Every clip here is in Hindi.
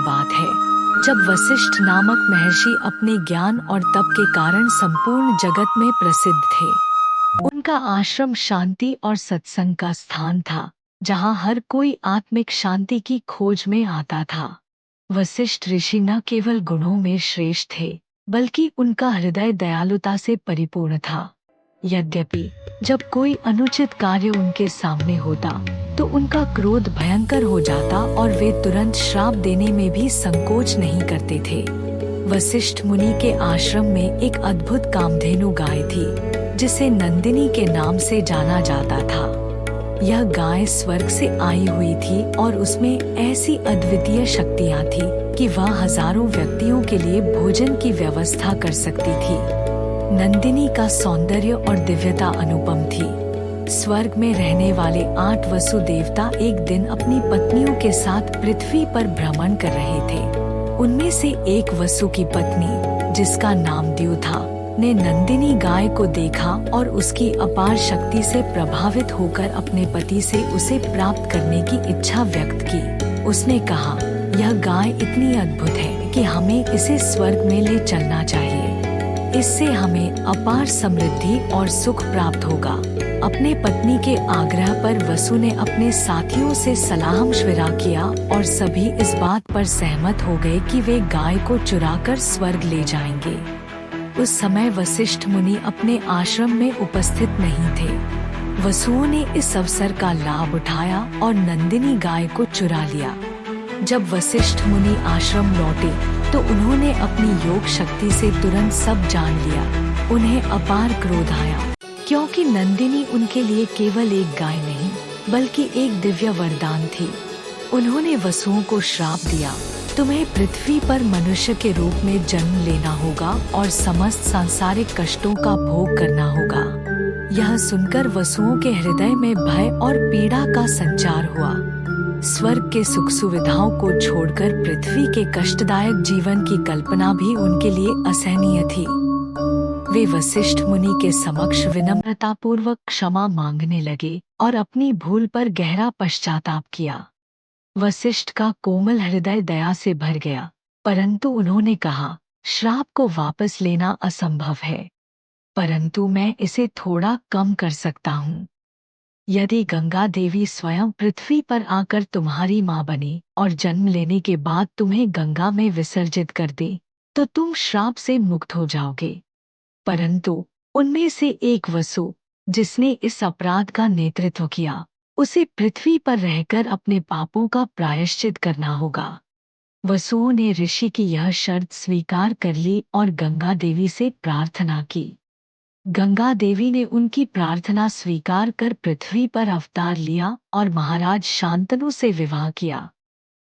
बात है, जब वशिष्ठ नामक महर्षि अपने ज्ञान और तप के कारण संपूर्ण जगत में प्रसिद्ध थे। उनका आश्रम शांति और सत्संग का स्थान था, जहाँ हर कोई आत्मिक शांति की खोज में आता था। वशिष्ठ ऋषि न केवल गुणों में श्रेष्ठ थे, बल्कि उनका हृदय दयालुता से परिपूर्ण था। यद्यपि जब कोई अनुचित कार्य उनके सामने होता, तो उनका क्रोध भयंकर हो जाता और वे तुरंत श्राप देने में भी संकोच नहीं करते थे। वशिष्ठ मुनि के आश्रम में एक अद्भुत कामधेनु गाय थी, जिसे नंदिनी के नाम से जाना जाता था। यह गाय स्वर्ग से आई हुई थी और उसमें ऐसी अद्वितीय शक्तियाँ थी कि वह हजारों व्यक्तियों के लिए भोजन की व्यवस्था कर सकती थी। नंदिनी का सौंदर्य और दिव्यता अनुपम थी। स्वर्ग में रहने वाले 8 वसु देवता एक दिन अपनी पत्नियों के साथ पृथ्वी पर भ्रमण कर रहे थे। उनमें से एक वसु की पत्नी, जिसका नाम द्यु था, ने नंदिनी गाय को देखा और उसकी अपार शक्ति से प्रभावित होकर अपने पति से उसे प्राप्त करने की इच्छा व्यक्त की। उसने कहा, यह गाय इतनी अद्भुत है कि हमें इसे स्वर्ग में ले चलना चाहिए। इससे हमें अपार समृद्धि और सुख प्राप्त होगा। अपने पत्नी के आग्रह पर वसु ने अपने साथियों से सलाह मशविरा किया और सभी इस बात पर सहमत हो गए कि वे गाय को चुराकर स्वर्ग ले जाएंगे। उस समय वशिष्ठ मुनि अपने आश्रम में उपस्थित नहीं थे। वसुओं ने इस अवसर का लाभ उठाया और नंदिनी गाय को चुरा लिया। जब वशिष्ठ मुनि आश्रम लौटे, तो उन्होंने अपनी योग शक्ति से तुरंत सब जान लिया। उन्हें अपार क्रोध आया, क्योंकि नंदिनी उनके लिए केवल एक गाय नहीं, बल्कि एक दिव्य वरदान थी। उन्होंने वसुओं को श्राप दिया, तुम्हें पृथ्वी पर मनुष्य के रूप में जन्म लेना होगा और समस्त सांसारिक कष्टों का भोग करना होगा। यह सुनकर वसुओं के हृदय में भय और पीड़ा का संचार हुआ। स्वर्ग के सुख सुविधाओं को छोड़कर पृथ्वी के कष्टदायक जीवन की कल्पना भी उनके लिए असहनीय थी। वे वशिष्ठ मुनि के समक्ष विनम्रता पूर्वक क्षमा मांगने लगे और अपनी भूल पर गहरा पश्चाताप किया। वशिष्ठ का कोमल हृदय दया से भर गया, परंतु उन्होंने कहा, श्राप को वापस लेना असंभव है, परंतु मैं इसे थोड़ा कम कर सकता हूँ। यदि गंगा देवी स्वयं पृथ्वी पर आकर तुम्हारी माँ बने और जन्म लेने के बाद तुम्हें गंगा में विसर्जित कर दे, तो तुम श्राप से मुक्त हो जाओगे। परंतु उनमें से एक वसु, जिसने इस अपराध का नेतृत्व किया, उसे पृथ्वी पर रहकर अपने पापों का प्रायश्चित करना होगा। वसुओं ने ऋषि की यह शर्त स्वीकार कर ली और गंगा देवी से प्रार्थना की। गंगा देवी ने उनकी प्रार्थना स्वीकार कर पृथ्वी पर अवतार लिया और महाराज शांतनु से विवाह किया।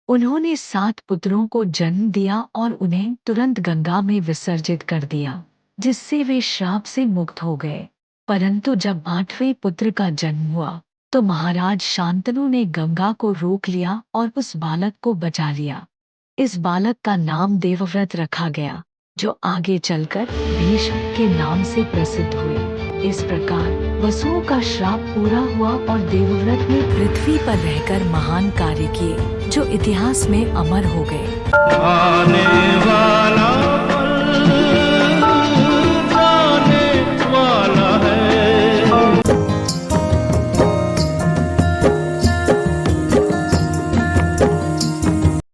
उन्होंने 7 पुत्रों को जन्म दिया और उन्हें तुरंत गंगा में विसर्जित कर दिया, जिससे वे श्राप से मुक्त हो गए। परंतु जब 8वें पुत्र का जन्म हुआ, तो महाराज शांतनु ने गंगा को रोक लिया और उस बालक को बचा लिया। इस बालक का नाम देवव्रत रखा गया, जो आगे चलकर भीष्म के नाम से प्रसिद्ध हुए। इस प्रकार वसुओं का श्राप पूरा हुआ और देवव्रत ने पृथ्वी पर रहकर महान कार्य किए, जो इतिहास में अमर हो गए। आने वाला